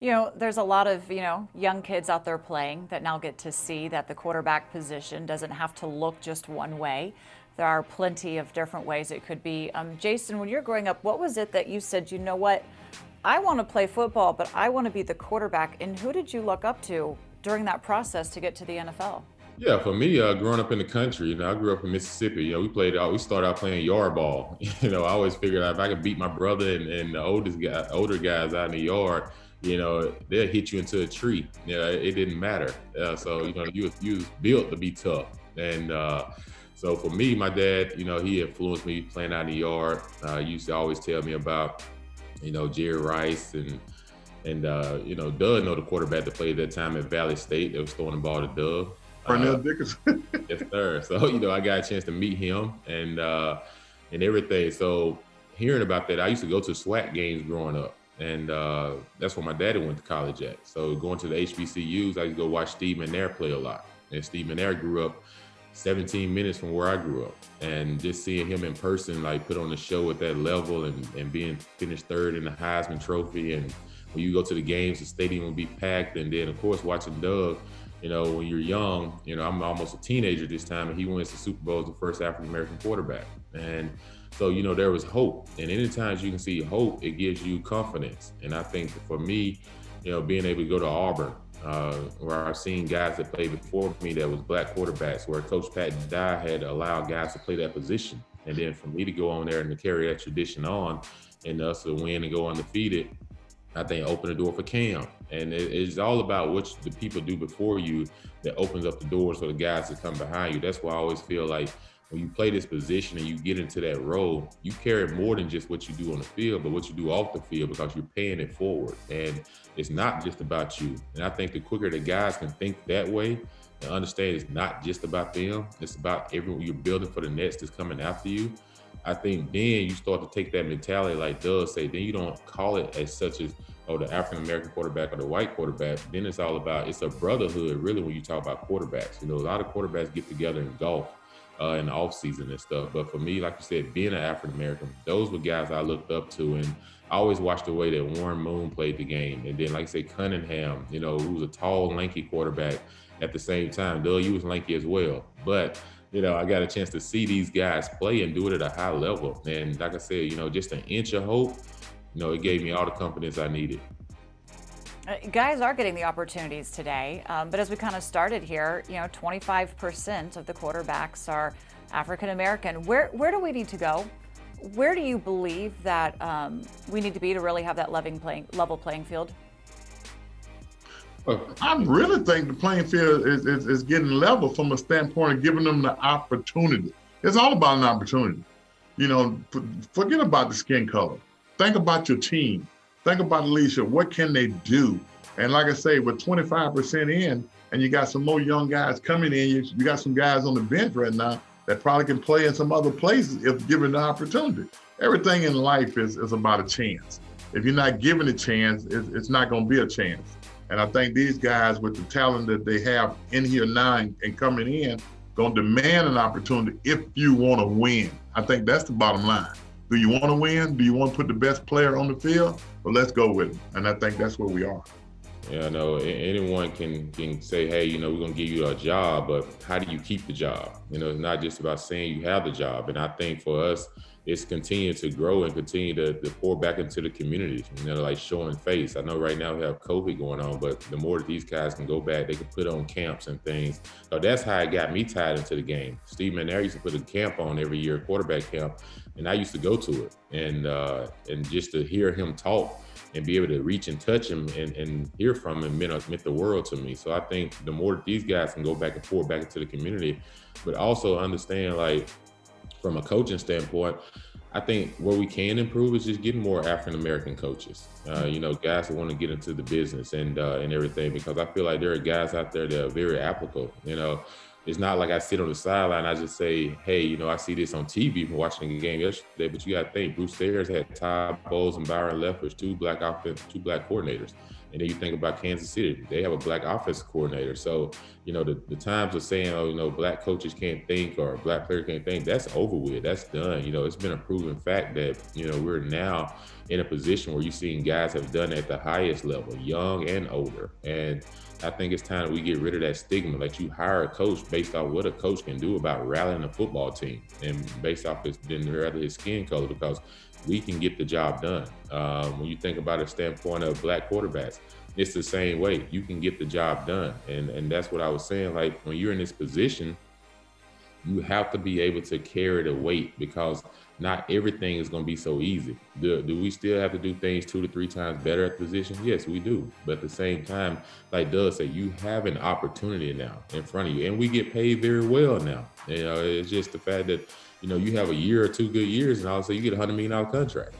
There's a lot of, young kids out there playing that now get to see that the quarterback position doesn't have to look just one way. There are plenty of different ways it could be. Jason, when you're growing up, what was it that you said, you know what, I want to play football, but I want to be the quarterback? And who did you look up to during that process to get to the NFL? Yeah, for me, growing up in the country, I grew up in Mississippi. We started out playing yard ball. I always figured out if I could beat my brother and the older guys out in the yard, they'll hit you into a tree. It didn't matter. You was built to be tough. And so for me, my dad, he influenced me playing out in the yard. He used to always tell me about, Jerry Rice Doug know the quarterback that played that time at Valley State that was throwing the ball to Doug. Pernell Dickerson. Yes, sir. So, I got a chance to meet him and everything. So hearing about that, I used to go to SWAC games growing up. And that's where my daddy went to college at. So going to the HBCUs, I used to go watch Steve McNair play a lot. And Steve McNair grew up 17 minutes from where I grew up. And just seeing him in person, like put on the show at that level and being finished third in the Heisman Trophy. And when you go to the games, the stadium will be packed. And then, of course, watching Doug, when you're young, I'm almost a teenager this time, and he wins the Super Bowl as the first African-American quarterback. And so, there was hope. And anytime you can see hope, it gives you confidence. And I think for me, being able to go to Auburn, where I've seen guys that played before me that was black quarterbacks, where Coach Pat Dye had allowed guys to play that position. And then for me to go on there and to carry that tradition on and us to win and go undefeated, I think open the door for Cam. And it's all about what the people do before you that opens up the doors for the guys that come behind you. That's why I always feel like when you play this position and you get into that role, you carry more than just what you do on the field, but what you do off the field, because you're paying it forward. And it's not just about you. And I think the quicker the guys can think that way and understand it's not just about them, it's about everyone you're building for the next that's coming after you. I think then you start to take that mentality, like Doug say, then you don't call it as such as, the African-American quarterback or the white quarterback. Then it's all about, it's a brotherhood, really, when you talk about quarterbacks. A lot of quarterbacks get together in golf in the off season and stuff. But for me, like you said, being an African-American, those were guys I looked up to. And I always watched the way that Warren Moon played the game. And then, like I say, Cunningham, who was a tall, lanky quarterback at the same time. Doug, you was lanky as well. But I got a chance to see these guys play and do it at a high level. And like I said, just an inch of hope, it gave me all the confidence I needed. Guys are getting the opportunities today. But as we kind of started here, 25% of the quarterbacks are African American. Where do we need to go? Where do you believe that we need to be to really have that level playing field? I really think the playing field is getting level from a standpoint of giving them the opportunity. It's all about an opportunity. Forget about the skin color. Think about your team. Think about the leadership. What can they do? And like I say, with 25% in, and you got some more young guys coming in, you got some guys on the bench right now that probably can play in some other places if given the opportunity. Everything in life is about a chance. If you're not given a chance, it's not going to be a chance. And I think these guys, with the talent that they have in here now and coming in, going to demand an opportunity if you want to win. I think that's the bottom line. Do you want to win? Do you want to put the best player on the field? Well, let's go with it. And I think that's where we are. Yeah, I know anyone can say, hey, we're going to give you a job, but how do you keep the job? It's not just about saying you have the job. And I think for us, it's continue to grow and continue to pour back into the communities, like showing face. I know right now we have COVID going on, but the more that these guys can go back, they can put on camps and things. So that's how it got me tied into the game. Steve McNair used to put a camp on every year, quarterback camp, and I used to go to it. And just to hear him talk and be able to reach and touch him and hear from him meant the world to me. So I think the more that these guys can go back and forth back into the community, but also understand, like, from a coaching standpoint, I think where we can improve is just getting more African-American coaches, guys that want to get into the business and everything, because I feel like there are guys out there that are very applicable. It's not like I sit on the sideline, I just say, hey, I see this on TV from watching the game yesterday, but you got to think, Bruce Sayers had Todd Bowles and Byron Leftwich, two black coordinators. And then you think about Kansas City, they have a black offensive coordinator. So, the times of saying, oh, black coaches can't think or black players can't think, that's over with. That's done. It's been a proven fact that, we're now in a position where you're seeing guys have done it at the highest level, young and older. And I think it's time that we get rid of that stigma. Like, you hire a coach based off what a coach can do about rallying a football team and based off his skin color, because we can get the job done. When you think about a standpoint of black quarterbacks, it's the same way. You can get the job done. And that's what I was saying. Like, when you're in this position, you have to be able to carry the weight, because not everything is going to be so easy. Do we still have to do things 2 to 3 times better at the position? Yes, we do. But at the same time, like Doug said, you have an opportunity now in front of you, and we get paid very well now. It's just the fact that, you have a year or 2 good years, and all of a sudden you get $100 million contract.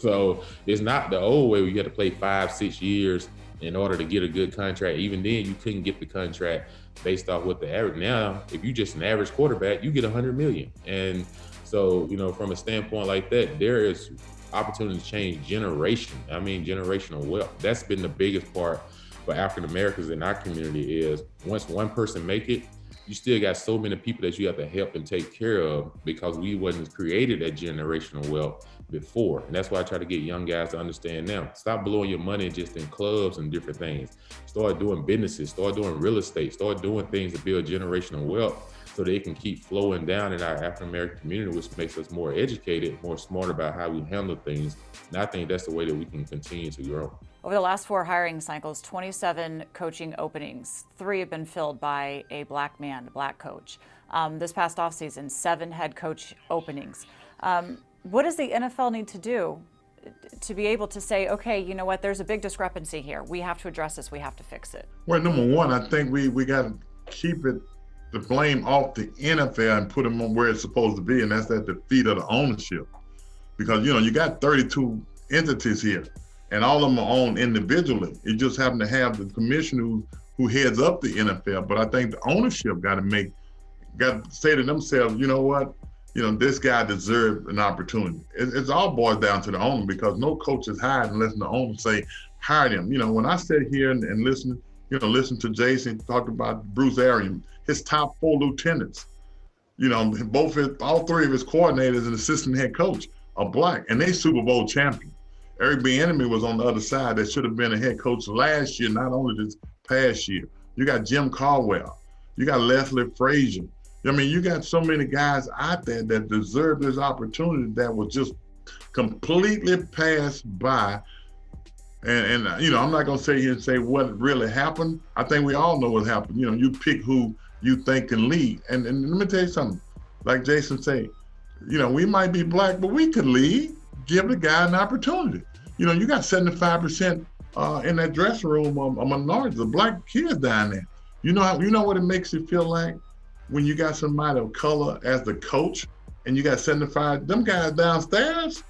So it's not the old way where you had to play 5-6 years in order to get a good contract. Even then, you couldn't get the contract based off what the average. Now, if you just an average quarterback, you get $100 million. And so, from a standpoint like that, there is opportunity to change generational wealth. That's been the biggest part for African Americans in our community, is once one person make it, you still got so many people that you have to help and take care of, because we wasn't created that generational wealth before. And that's why I try to get young guys to understand now. Stop blowing your money just in clubs and different things. Start doing businesses, start doing real estate, start doing things to build generational wealth, so they can keep flowing down in our African American community, which makes us more educated, more smart about how we handle things. And I think that's the way that we can continue to grow. Over the last 4 hiring cycles, 27 coaching openings. 3 have been filled by a black man, a black coach. This past offseason, 7 head coach openings. What does the NFL need to do to be able to say, okay, you know what, there's a big discrepancy here. We have to address this. We have to fix it. Well, number one, I think we got to keep the blame off the NFL and put them on where it's supposed to be, and that's at the feet of the ownership. Because, you got 32 entities here, and all of them are owned individually. You just happen to have the commissioner who heads up the NFL. But I think the ownership got to say to themselves, you know what, this guy deserves an opportunity. It's all boils down to the owner, because no coach is hired unless the owner say, hire him. When I sit here and listen to Jason talk about Bruce Arians, his top 4 lieutenants, all 3 of his coordinators and assistant head coach are black, and they Super Bowl champion. Eric Bieniemy was on the other side that should have been a head coach last year, not only this past year. You got Jim Caldwell. You got Leslie Frazier. You got so many guys out there that deserve this opportunity that was just completely passed by. And I'm not going to sit here and say what really happened. I think we all know what happened. You pick who you think can lead. And let me tell you something. Like Jason said, we might be black, but we can lead. Give the guy an opportunity. You got 75% in that dressing room of minorities, the black kids down there. You know what it makes you feel like when you got somebody of color as the coach, and you got 75, them guys downstairs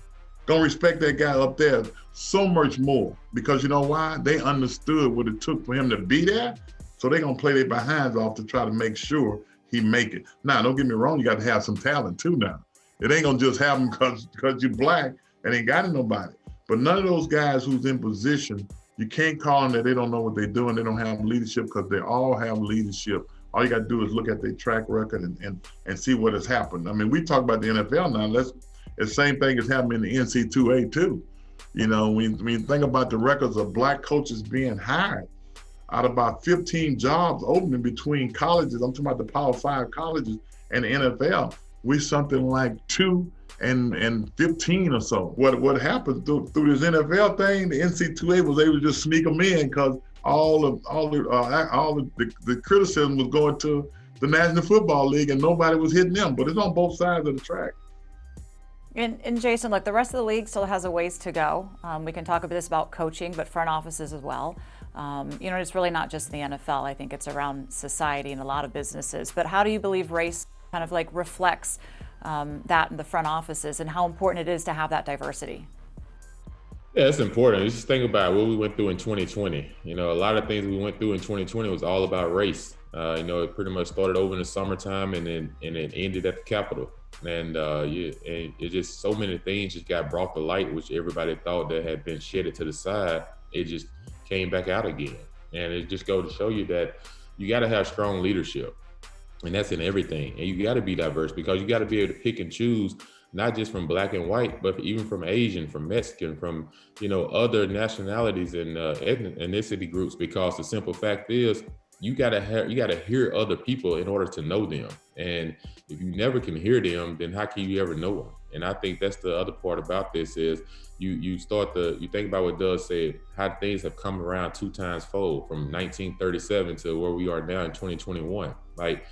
gonna respect that guy up there so much more, because you know why? They understood what it took for him to be there, so they gonna play their behinds off to try to make sure he make it. Now, don't get me wrong, you got to have some talent too now. It ain't gonna just happen because you're black and ain't got nobody. But none of those guys who's in position, you can't call them that they don't know what they're doing, they don't have leadership, because they all have leadership. All you got to do is look at their track record and see what has happened. We talk about the NFL now. It's the same thing as happening in the NC2A too. When you think about the records of black coaches being hired, out of about 15 jobs opening between colleges, I'm talking about the Power 5 colleges and the NFL, we're something like 2 and 15 or so. What happened through this NFL thing, the NC2A was able to just sneak them in, because all the criticism was going to the National Football League, and nobody was hitting them. But it's on both sides of the track. And Jason, look, the rest of the league still has a ways to go. We can talk a bit about coaching, but front offices as well. It's really not just the NFL. I think it's around society and a lot of businesses. But how do you believe race kind of like reflects that in the front offices, and how important it is to have that diversity? Yeah, it's important. Just think about what we went through in 2020. A lot of things we went through in 2020 was all about race. It pretty much started over in the summertime and then it ended at the Capitol. And it just so many things just got brought to light, which everybody thought that had been shedded to the side. It just came back out again. And it just goes to show you that you got to have strong leadership. And that's in everything. And you got to be diverse, because you got to be able to pick and choose, not just from black and white, but even from Asian, from Mexican, from, other nationalities and ethnicity groups, because the simple fact is you got to hear other people in order to know them. And if you never can hear them, then how can you ever know them? And I think that's the other part about this is you think about what Doug said, how things have come around 2 times fold from 1937 to where we are now in 2021. Like,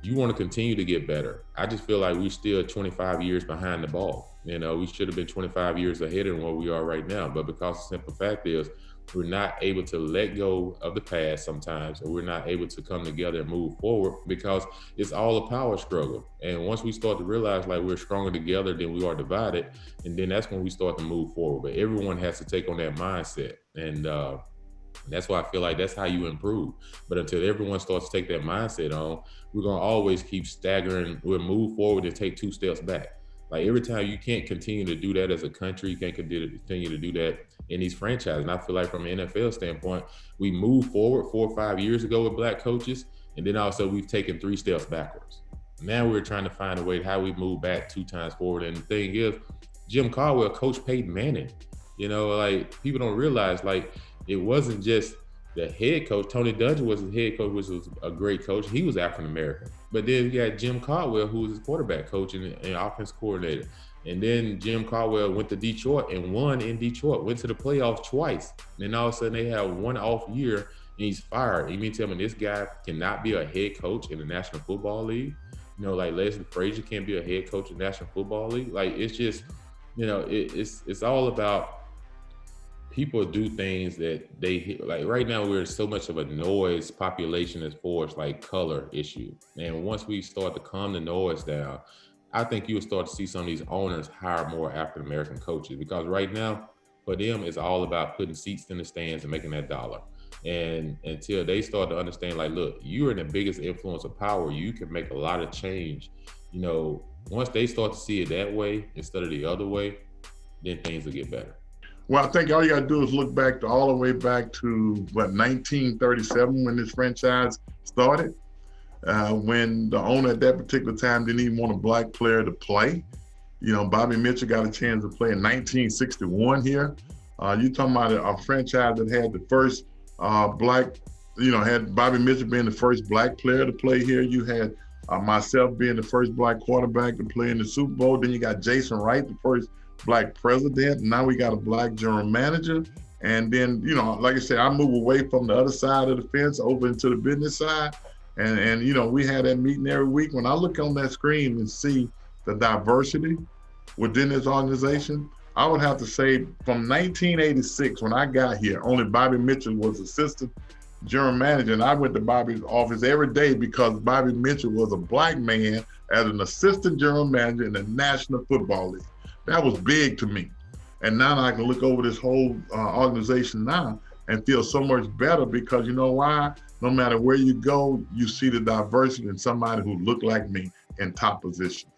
you want to continue to get better. I just feel like we're still 25 years behind the ball. We should have been 25 years ahead of where we are right now. But because the simple fact is, we're not able to let go of the past sometimes, and we're not able to come together and move forward, because it's all a power struggle. And once we start to realize like we're stronger together than we are divided, and then that's when we start to move forward. But everyone has to take on that mindset. And that's why I feel like that's how you improve. But until everyone starts to take that mindset on, we're going to always keep staggering. We'll move forward and take 2 steps back. Like, every time, you can't continue to do that as a country. You can't continue to do that in these franchises. And I feel like from an NFL standpoint, we moved forward 4 or 5 years ago with black coaches, and then also we've taken 3 steps backwards. Now we're trying to find a way how we move back 2 times forward. And the thing is, Jim Caldwell coached Peyton Manning. Like, people don't realize, like, it wasn't just the head coach. Tony Dungy was his head coach, which was a great coach. He was African-American. But then you got Jim Caldwell, who was his quarterback coach and offense coordinator. And then Jim Caldwell went to Detroit and won in Detroit, went to the playoffs twice. And then all of a sudden they have 1 off year and he's fired. You mean tell me this guy cannot be a head coach in the National Football League? Like Leslie Frazier can't be a head coach in the National Football League. Like, it's just, it's all about people do things that they like. Right now, we're so much of a noise population as far as like color issue. And once we start to calm the noise down, I think you'll start to see some of these owners hire more African-American coaches, because right now, for them, it's all about putting seats in the stands and making that dollar. And until they start to understand, like, look, you're in the biggest influence of power, you can make a lot of change. Once they start to see it that way instead of the other way, then things will get better. Well, I think all you got to do is look back to all the way back to 1937 when this franchise started, when the owner at that particular time didn't even want a black player to play. Bobby Mitchell got a chance to play in 1961 here. You talking about a franchise that had the first black, had Bobby Mitchell being the first black player to play here. You had myself being the first black quarterback to play in the Super Bowl. Then you got Jason Wright, the first black president. Now we got a black general manager. And then, like I said, I move away from the other side of the fence over into the business side. And we had that meeting every week. When I look on that screen and see the diversity within this organization, I would have to say from 1986, when I got here, only Bobby Mitchell was assistant general manager. And I went to Bobby's office every day because Bobby Mitchell was a black man as an assistant general manager in the National Football League. That was big to me. And now I can look over this whole organization now and feel so much better, because you know why? No matter where you go, you see the diversity in somebody who looked like me in top position.